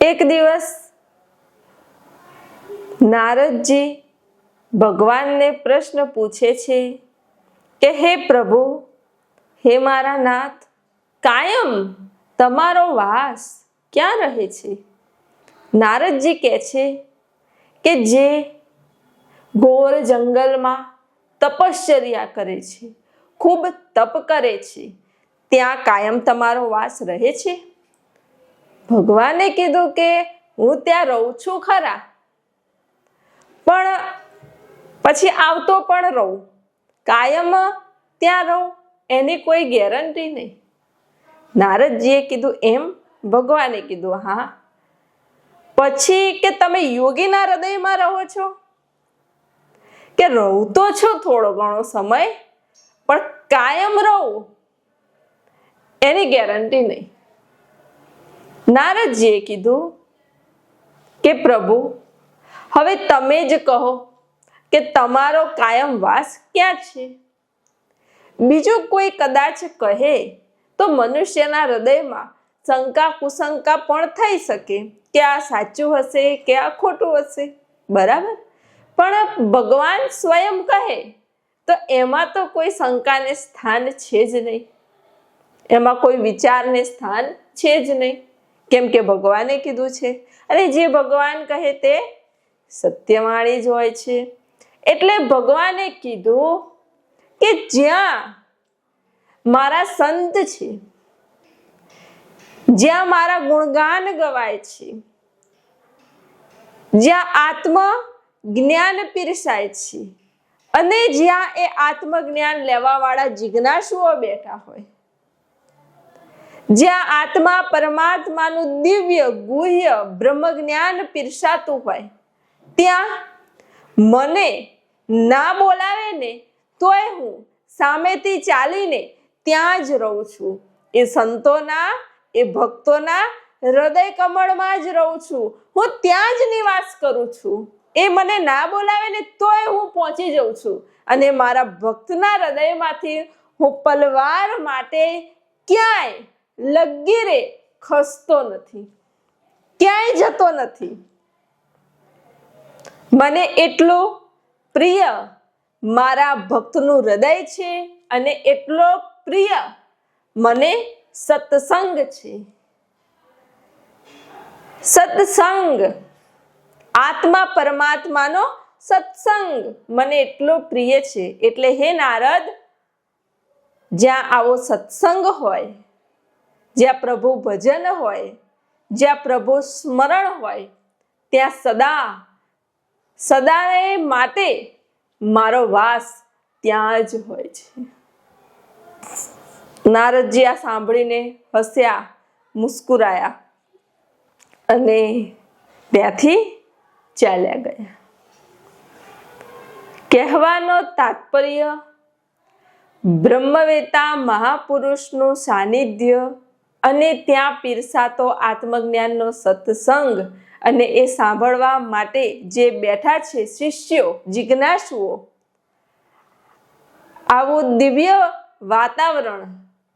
એક દિવસ નારદજી ભગવાનને પ્રશ્ન પૂછે છે કે હે પ્રભુ, હે મારા નાથ, કાયમ તમારો વાસ ક્યાં રહે છે? નારદજી કહે છે કે જે ઘોર જંગલમાં તપશ્ચર્યા કરે છે, ખૂબ તપ કરે છે, ત્યાં કાયમ તમારો વાસ રહે છે? ભગવાને કીધું કે હું ત્યાં રહું છું ખરા, પણ પછી આવતો પણ રહું, કાયમ ત્યાં રહું એની કોઈ ગેરંટી નહીં. નારદજીએ કીધું એમ? ભગવાને કીધું હા. પછી કે તમે યોગીના હૃદયમાં રહો છો? કે રહું તો છો થોડો ઘણો સમય, પણ કાયમ રહું એની ગેરંટી નહીં. નારદજીએ કીધું કે પ્રભુ, હવે તમે જ કહો કે તમારો કાયમ વાસ ક્યાં છે? બીજું કોઈ કદાચ કહે તો મનુષ્યના હૃદયમાં શંકા કુશંકા પણ થઈ શકે કે આ સાચું હશે કે આ ખોટું હશે, બરાબર? પણ ભગવાન સ્વયં કહે તો એમાં તો કોઈ શંકાને સ્થાન છે જ નહીં, એમાં કોઈ વિચારને સ્થાન છે જ નહીં, કેમ કે ભગવાને કીધું છે. અને જે ભગવાન કહે તે સત્યવાણી જ હોય છે. એટલે ભગવાને કીધું કે જ્યાં મારા સંત છે, જ્યાં મારા ગુણગાન ગવાય છે, જ્યાં આત્મ જ્ઞાન પીરસાય છે, અને જ્યાં એ આત્મજ્ઞાન લેવા વાળા જિજ્ઞાસુઓ બેઠા હોય, જ્યાં આત્મા પરમાત્માનું દિવ્ય ગુહ્ય બ્રહ્મ જ્ઞાન પીરસાતું હોય, ત્યાં મને ના બોલાવે ને તોય હું સામેથી ચાલીને ત્યાં જ રહું છું. એ સંતોના, એ ભક્તોના હૃદય કમળમાં જ રહું છું, હું ત્યાં જ નિવાસ કરું છું. એ મને ના બોલાવે ને તોય હું પહોંચી જાઉં છું, અને મારા ભક્તના હૃદયમાંથી હું પલવાર માટે ક્યાંય લગીરે ખસતો નથી, ક્યાંય જતો નથી. મને એટલું પ્રિય મારા ભક્તનું હૃદય છે, અને એટલો પ્રિય મને સત્સંગ છે. સત્સંગ, આત્મા પરમાત્માનો સત્સંગ મને એટલો પ્રિય છે. એટલે હે નારદ, જ્યાં આવો સત્સંગ હોય, જ્યાં પ્રભુ ભજન હોય, જ્યાં પ્રભુ સ્મરણ હોય, ત્યાં સદાને માટે મારો વાસ ત્યાં જ હોય છે. નારદજી આ સાંભળીને હસ્યા, મુસ્કુરાયા અને ત્યાંથી ચાલ્યા ગયા. કહેવાનો તાત્પર્ય, બ્રહ્મવેતા મહાપુરુષનું સાનિધ્ય અને ત્યાં પીરસાતો આત્મજ્ઞાનનો સત્સંગ, અને એ સાંભળવા માટે જે બેઠા છે શિષ્યો, જિજ્ઞાસુઓ, આવું દિવ્ય વાતાવરણ,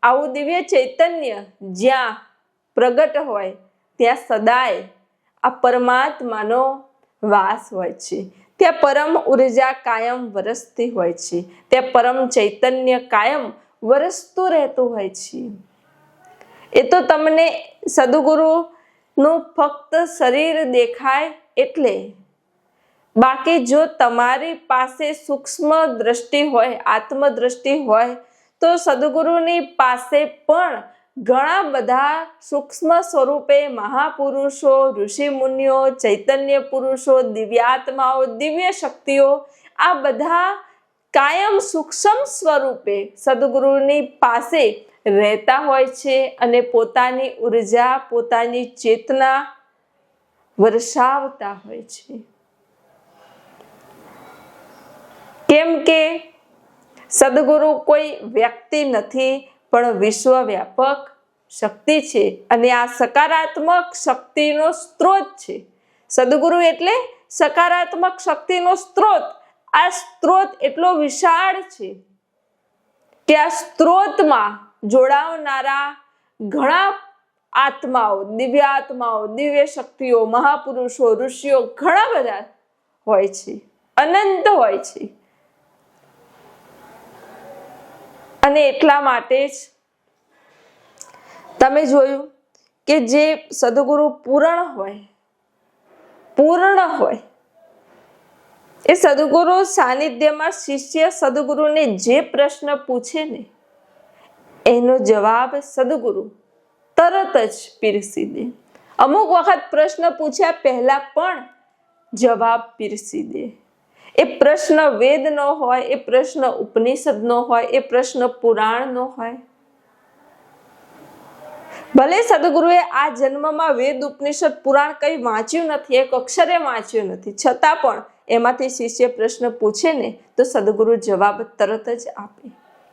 આવું દિવ્ય ચૈતન્ય જ્યાં પ્રગટ હોય, ત્યાં સદાય આ પરમાત્માનો વાસ હોય છે. ત્યાં પરમ ઉર્જા કાયમ વરસતી હોય છે, ત્યાં પરમ ચૈતન્ય કાયમ વરસતું રહેતું હોય છે. એ તો તમને સદગુરુનું ફક્ત શરીર દેખાય એટલે, બાકી જો તમારી પાસે સૂક્ષ્મ દ્રષ્ટિ હોય, આત્મદ્રષ્ટિ હોય, તો સદગુરુની પાસે પણ ઘણા બધા સૂક્ષ્મ સ્વરૂપે મહાપુરુષો, ઋષિ મુનિઓ, ચૈતન્ય પુરુષો, દિવ્યાત્માઓ, દિવ્ય શક્તિઓ, આ બધા કાયમ સૂક્ષ્મ સ્વરૂપે સદગુરુની પાસે રહેતા હોય છે, અને પોતાની ઉર્જા, પોતાની ચેતના વરસાવતા હોય છે. કેમ કે સદગુરુ કોઈ વ્યક્તિ નથી, પણ વિશ્વવ્યાપક શક્તિ છે, અને આ સકારાત્મક શક્તિનો સ્ત્રોત છે. સદગુરુ એટલે સકારાત્મક શક્તિનો સ્ત્રોત. આ સ્ત્રોત એટલો વિશાળ છે કે આ સ્ત્રોતમાં જોડાવનારા ઘણા આત્માઓ, દિવ્ય આત્માઓ, દિવ્ય શક્તિઓ, મહાપુરુષો, ઋષિઓ ઘણા બધા હોય છે, અનંત હોય છે. અને એટલા માટે જ તમે જોયું કે જે સદગુરુ પૂર્ણ હોય એ સદગુરુ સાનિધ્યમાં શિષ્ય સદગુરુને જે પ્રશ્ન પૂછે ને એનો જવાબ સદગુરુ તરત જ પીરસી દે. અમુક વખત પ્રશ્ન પૂછ્યા પહેલા પણ જવાબ પીરસી દે. એ પ્રશ્ન વેદનો હોય, એ પ્રશ્ન ઉપનિષદનો હોય, એ પ્રશ્ન પુરાણનો હોય. ભલે સદગુરુએ આ જન્મમાં વેદ, ઉપનિષદ, પુરાણ કંઈ વાંચ્યું નથી, એક અક્ષરે વાંચ્યું નથી, છતાં પણ એમાંથી શિષ્ય પ્રશ્ન પૂછે ને તો સદગુરુ જવાબ તરત જ આપે.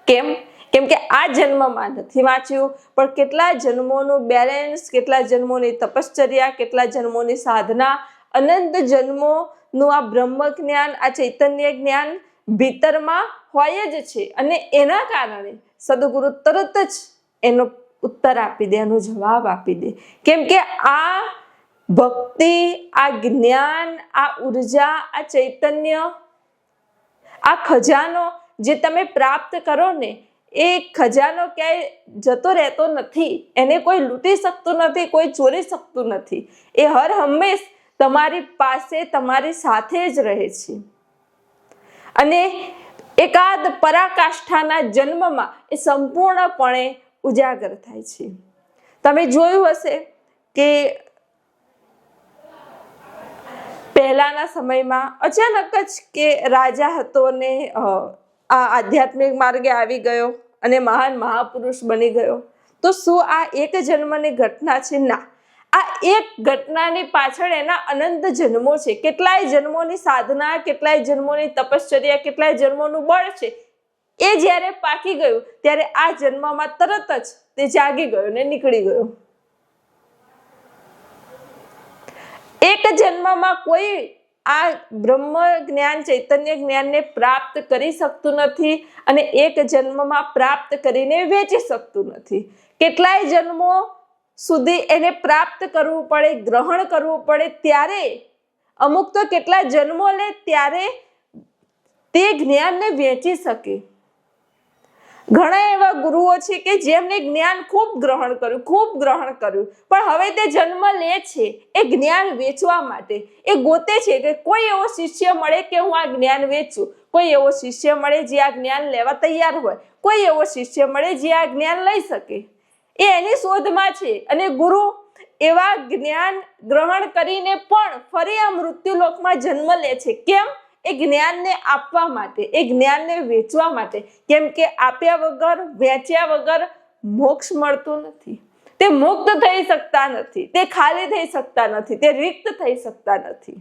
કેમ કે આ જન્મમાં નથી વાંચ્યું, પણ કેટલા જન્મોનું બેલેન્સ, કેટલા જન્મોની તપશ્ચર્યા, કેટલા જન્મોની સાધના, અનંત જન્મોનું આ બ્રહ્મ જ્ઞાન, આ ચૈતન્ય જ્ઞાન ભીતરમાં હોય જ છે. અને એના કારણે સદગુરુ તરત જ એનો ઉત્તર આપી દે, એનો જવાબ આપી દે. કેમ કે આ ભક્તિ, આ જ્ઞાન, આ ઉર્જા, આ ચૈતન્ય, આ ખજાનો જે તમે પ્રાપ્ત કરો ને, એ ખજાનો ક્યાંય જતો રહેતો નથી. એને કોઈ લૂંટી શકતું નથી, કોઈ ચોરી શકતું નથી. એ હર હંમેશ તમારી પાસે, તમારી સાથે જ રહે છે. અને એકાદ પરાકાષ્ઠાના જન્મમાં એ સંપૂર્ણપણે ઉજાગર થાય છે. તમે જોયું હશે કે પહેલાના સમયમાં અચાનક જ કે રાજા હતો ને આ આધ્યાત્મિક માર્ગે આવી ગયો અને મહાન મહાપુરુષ બની ગયો. તો શું આ એક જન્મની ઘટના છે? ના, આ એક ઘટનાની પાછળ એના અનંત જન્મો છે. કેટલાય જન્મોની સાધના, કેટલાય જન્મોની તપશ્ચર્યા, કેટલાય જન્મોનું બળ છે. એ જ્યારે પાકી ગયું ત્યારે આ જન્મમાં તરત જ તે જાગી ગયો ને નીકળી ગયો. એક જન્મમાં કોઈ આ બ્રહ્મ જ્ઞાન, ચૈતન્ય જ્ઞાનને પ્રાપ્ત કરી શકતું નથી અને એક જન્મમાં પ્રાપ્ત કરીને વેચી શકતું નથી. કેટલાય જન્મો સુધી એને પ્રાપ્ત કરવું પડે, ગ્રહણ કરવું પડે, ત્યારે અમુક તો કેટલા જન્મો લે ત્યારે તે જ્ઞાનને વેચી શકે. ઘણા એવા ગુરુઓ છે કે જેમને જ્ઞાન ખૂબ ગ્રહણ કર્યું, પણ હવે તે જન્મ લે છે એ જ્ઞાન વેચવા માટે. એ ગોતે છે કે કોઈ એવો શિષ્ય મળે કે હું આ જ્ઞાન વેચું, કોઈ એવો શિષ્ય મળે જે આ જ્ઞાન લેવા તૈયાર હોય, કોઈ એવો શિષ્ય મળે જે આ જ્ઞાન લઈ શકે. એ એની શોધમાં છે. અને ગુરુ એવા જ્ઞાન ગ્રહણ કરીને પણ ફરી આ મૃત્યુલોકમાં જન્મ લે છે. કેમ? એ જ્ઞાનને આપવા માટે, એ જ્ઞાનને વેચવા માટે. કેમ કે આપ્યા વગર, વેચ્યા વગર મોક્ષ મળતું નથી. તે મુક્ત થઈ શકતા નથી, તે ખાલી થઈ શકતા નથી, તે રિક્ત થઈ શકતા નથી.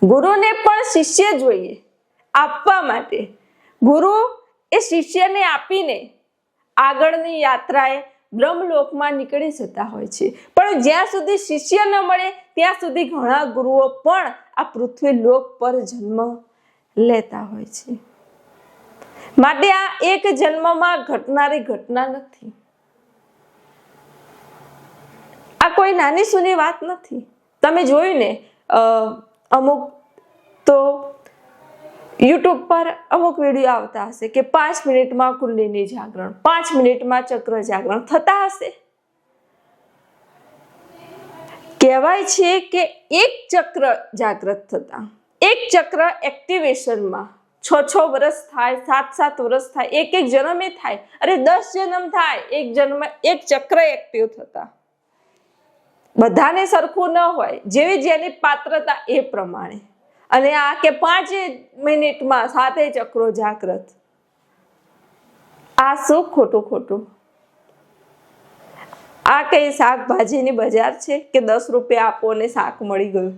ગુરુને પણ શિષ્ય જોઈએ આપવા માટે. ગુરુ એ શિષ્યને આપીને આગળની યાત્રાએ બ્રહ્મલોકમાં નીકળી જતા હોય છે. પણ જ્યાં સુધી શિષ્ય ન મળે ત્યાં સુધી ઘણા ગુરુઓ પણ આ પૃથ્વી લોક પર જન્મ લેતા હોય છે. માટે આ એક જન્મમાં ઘટનારી ઘટના નથી. આ કોઈ નાની સૂની વાત નથી. તમે જોયું ને અમુક તો યુટ્યુબ પર અમુક વિડીયો આવતા હશે કે 5 મિનિટમાં કુંડલીની જાગરણ, 5 મિનિટમાં ચક્ર જાગરણ થતા હશે. કહેવાય છે કે એક ચક્ર જાગૃત થતા, એક ચક્ર એક્ટિવેશનમાં 6 વર્ષ થાય, 7 વર્ષ થાય, એક જન્મે થાય, અરે 10 જન્મ થાય, એક જન્મ એક ચક્ર એક્ટિવ થતા. બધાને સરખું ન હોય, જેવી જેની પાત્રતા એ પ્રમાણે. અને આ કે 5 મિનિટમાં 7 ચક્રો જાગૃત, આ શું ખોટું? આ કઈ શાકભાજીની બજાર છે કે 10 રૂપિયા આપો ને શાક મળી ગયું?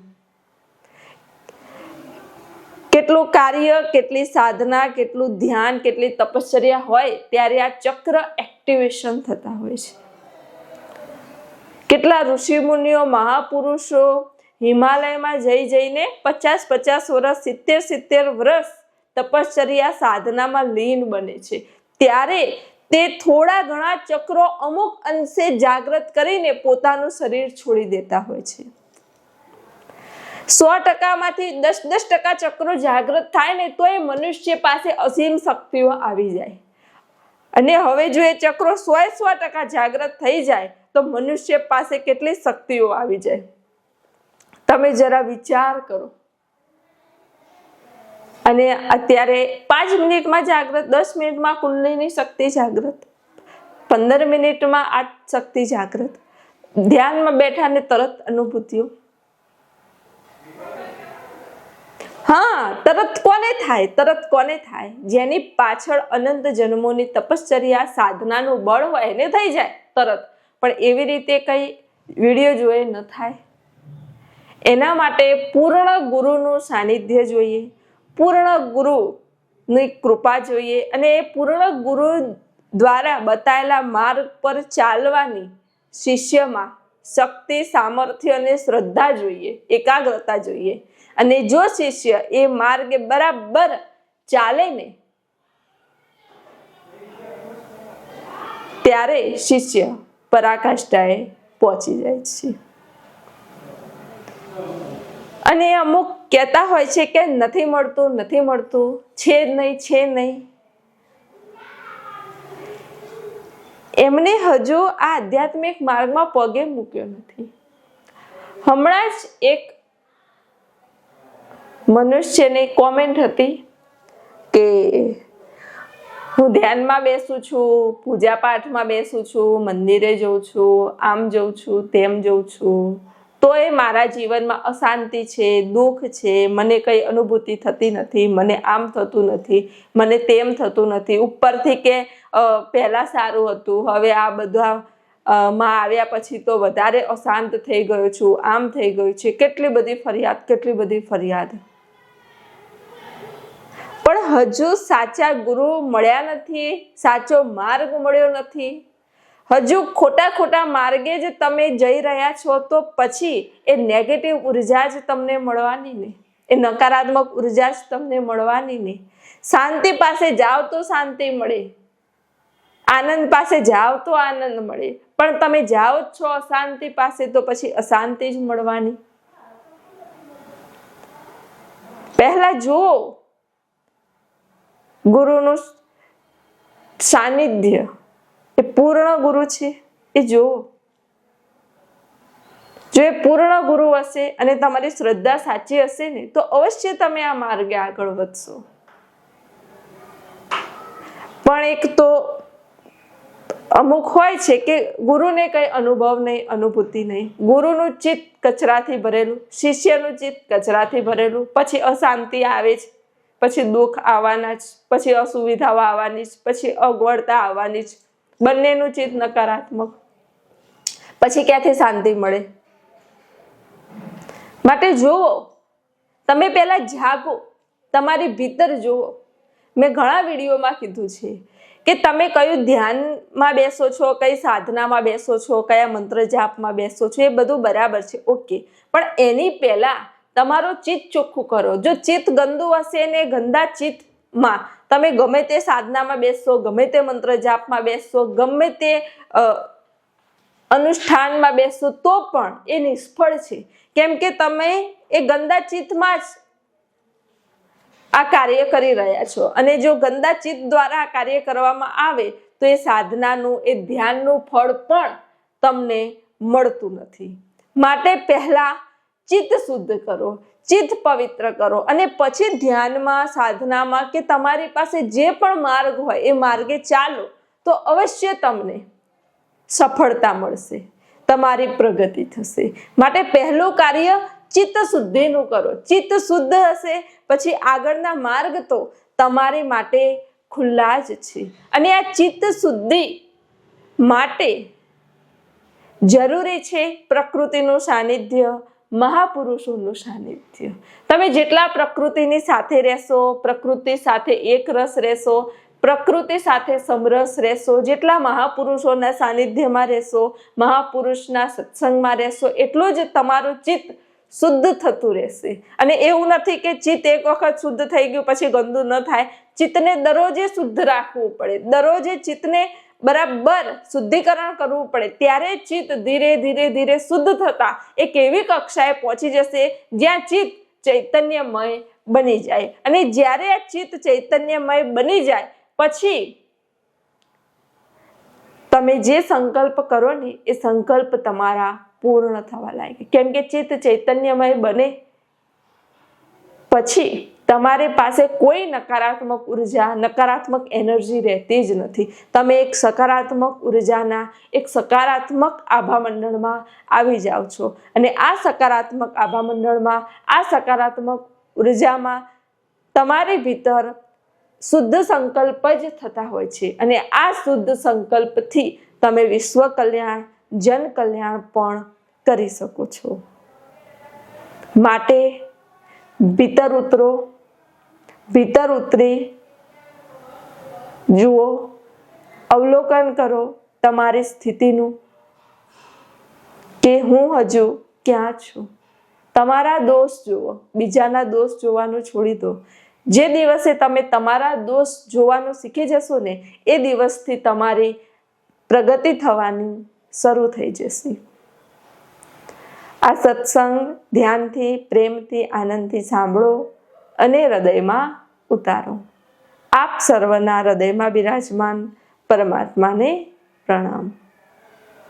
કેટલું કાર્ય, કેટલી સાધના, કેટલું ધ્યાન, કેટલી તપશ્ચર્યા હોય ત્યારે આ ચક્ર એક્ટિવેશન થતા હોય છે. કેટલા ઋષિ મુનિઓ, મહાપુરુષો હિમાલયમાં જઈને 50 વર્ષ, 70 વર્ષ તપશ્ચર્યા સાધનામાં લીન બને છે. ત્યારે તે થોડા ઘણા ચક્રો અમુક અંશે જાગૃત કરીને પોતાનું શરીર છોડી દેતા હોય છે. 100%માંથી 10% ચક્રો જાગૃત થાય ને તો એ મનુષ્ય પાસે અસીમ શક્તિઓ આવી જાય. અને હવે જો એ ચક્રો 100% જાગૃત થઈ જાય તો મનુષ્ય પાસે કેટલી શક્તિઓ આવી જાય. તમે જરા વિચાર કરો. અને અત્યારે 5 મિનિટમાં જાગૃત, 10 મિનિટમાં કુંડલીની શક્તિ જાગૃત, 15 મિનિટમાં આ શક્તિ જાગૃત, ધ્યાનમાં બેઠા ને તરત અનુભૂતિઓ. હા, તરત કોને થાય? જેની પાછળ અનંત જન્મોની તપશ્ચર્યા સાધનાનું બળ હોય એને થઈ જાય તરત. પણ એવી રીતે કઈ વિડીયો જોઈ ન થાય. એના માટે પૂર્ણ ગુરુનું સાનિધ્ય જોઈએ, પૂર્ણ ગુરુની કૃપા જોઈએ, અને એ પૂર્ણ ગુરુ દ્વારા બતાવેલા માર્ગ પર ચાલવાની શિષ્યમાં શક્તિ, સામર્થ્ય અને શ્રદ્ધા જોઈએ, એકાગ્રતા જોઈએ. અને જો શિષ્ય એ માર્ગે બરાબર ચાલે ને ત્યારે શિષ્ય પરાકાષ્ઠાએ પહોંચી જાય છે. અને અમુક કહેતા હોય છે કે નથી મળતું, છે જ નહીં. એમને હજુ આ આધ્યાત્મિક માર્ગમાં પગે મૂક્યો નથી. હમણાં જ એક મનુષ્યની કોમેન્ટ હતી કે હું ધ્યાનમાં બેસું છું, પૂજા પાઠમાં બેસું છું, મંદિરે જઉં છું, આમ જઉં છું, તેમ જઉં છું, તો એ મારા જીવનમાં અશાંતિ છે, દુઃખ છે, મને કઈ અનુભૂતિ થતી નથી, મને આમ થતું નથી, મને તેમ થતું નથી. ઉપરથી કે પહેલા સારું હતું, હવે આ બધા માં આવ્યા પછી તો વધારે અશાંત થઈ ગયો છું, આમ થઈ ગયું છે. કેટલી બધી ફરિયાદ. પણ હજુ સાચા ગુરુ મળ્યા નથી, સાચો માર્ગ મળ્યો નથી. હજુ ખોટા માર્ગે જ તમે જઈ રહ્યા છો તો પછી એ નેગેટિવ ઉર્જા જ તમને મળવાની ને, એ નકારાત્મક ઉર્જા જ તમને મળવાની ને. શાંતિ પાસે જાઓ તો શાંતિ મળે, આનંદ પાસે જાઓ તો આનંદ મળે. પણ તમે જાઓ જ છો અશાંતિ પાસે તો પછી અશાંતિ જ મળવાની. પહેલા જુઓ ગુરુનું સાનિધ્ય, એ પૂર્ણ ગુરુ છે એ જુઓ. જો એ પૂર્ણ ગુરુ હશે અને તમારી શ્રદ્ધા સાચી હશે ને તો અવશ્ય તમે આ માર્ગે આગળ વધશો. પણ એક તો અમુક હોય છે કે ગુરુને કઈ અનુભવ નહીં, અનુભૂતિ નહીં. ગુરુનું ચિત્ત કચરાથી ભરેલું, શિષ્યનું ચિત્ત કચરાથી ભરેલું. પછી અશાંતિ આવે છે, પછી દુઃખ આવવાના જ, પછી અસુવિધાઓ આવવાની જ, પછી અગવડતા આવવાની જ. બંનેનું ચિત્ત નકારાત્મક. પછી ક્યાંથી શાંતિ મળે? માટે જુઓ, તમે પહેલા જાગો, તમારી ભીતર જુઓ. મેં ઘણા વિડીયોમાં કીધું છે કે તમે કયું ધ્યાનમાં બેસો છો, કઈ સાધનામાં બેસો છો, કયા મંત્ર જાપમાં બેસો છો, એ બધું બરાબર છે, ઓકે. પણ એની પહેલા તમારો ચિત્ત ચોખ્ખું કરો. જો ચિત્ત ગંદુ હશે ને ગંદા ચિત્તમાં તમે ગમે તે સાધનામાં બેસો, ગમે તે મંત્ર જાપમાં બેસો, ગમે તે અનુષ્ઠાનમાં બેસો તો પણ એ નિષ્ફળ છે. કેમ કે તમે એ ગંદા ચિત્તમાં જ આ કાર્ય કરી રહ્યા છો. અને જો ગંદા ચિત્ત દ્વારા આ કાર્ય કરવામાં આવે તો એ સાધનાનું, એ ધ્યાનનું ફળ પણ તમને મળતું નથી. માટે પહેલા ચિત્ત શુદ્ધ કરો, ચિત્ત પવિત્ર કરો, અને પછી ધ્યાનમાં, સાધનામાં કે તમારી પાસે જે પણ માર્ગ હોય એ માર્ગે ચાલો તો અવશ્ય તમને સફળતા મળશે, તમારી પ્રગતિ થશે. માટે પહેલું કાર્ય ચિત્ત શુદ્ધિનું કરો. ચિત્ત શુદ્ધ હશે પછી આગળના માર્ગ તો તમારી માટે ખુલ્લા જ છે. અને આ ચિત્ત શુદ્ધિ માટે જરૂરી છે પ્રકૃતિનું સાનિધ્ય, મહાપુરુષોનું સાનિધ્ય. તમે જેટલા પ્રકૃતિની સાથે રહેશો, પ્રકૃતિ સાથે એક રસ રહેશો, પ્રકૃતિ સાથે સમરસ રહેશો, જેટલા મહાપુરુષોના સાનિધ્યમાં રહેશો, મહાપુરુષના સત્સંગમાં રહેશો, એટલું જ તમારું ચિત્ત શુદ્ધ થતું રહેશે. અને એવું નથી કે ચિત્ત એક વખત શુદ્ધ થઈ ગયું પછી ગંદુ ન થાય. ચિત્તને દરરોજે શુદ્ધ રાખવું પડે, દરરોજે ચિત્તને બરાબર શુદ્ધિકરણ કરવું પડે. ત્યારે ચિત્ત ધીરે ધીરે ધીરે શુદ્ધ થતા એક એવી કક્ષાએ પહોંચી જશે જ્યાં ચિત્ત ચૈતન્યમય બની જાય. અને જ્યારે આ ચિત્ત ચૈતન્યમય બની જાય પછી તમે જે સંકલ્પ કરો ને એ સંકલ્પ તમારા પૂર્ણ થવા લાગે. કેમ કે ચિત્ત ચૈતન્યમય બને પછી તમારી પાસે કોઈ નકારાત્મક ઉર્જા, નકારાત્મક એનર્જી રહેતી જ નથી. તમે એક સકારાત્મક ઉર્જાના, એક સકારાત્મક આભા મંડળમાં આવી જાઓ છો. અને આ સકારાત્મક આભા મંડળમાં, આ સકારાત્મક ઉર્જામાં તમારી ભીતર શુદ્ધ સંકલ્પ જ થતા હોય છે. અને આ શુદ્ધ સંકલ્પથી તમે વિશ્વ કલ્યાણ, જન કલ્યાણ પણ કરી શકો છો. માટે ભીતર ઉતરો, ભીતર ઉતરી જુઓ, અવલોકન કરો તમારી સ્થિતિનું કે હું હજુ ક્યાં છું. તમારા દોષ જુઓ, બીજાના દોષ જોવાનું છોડી દો. જે દિવસે તમે તમારા દોષ જોવાનું શીખી જશો ને એ દિવસથી તમારી પ્રગતિ થવાની શરૂ થઈ જશે. આ સત્સંગ ધ્યાનથી, પ્રેમથી, આનંદથી સાંભળો અને હૃદયમાં ઉતારો. આપ સર્વના હૃદયમાં બિરાજમાન પરમાત્માને પ્રણામ.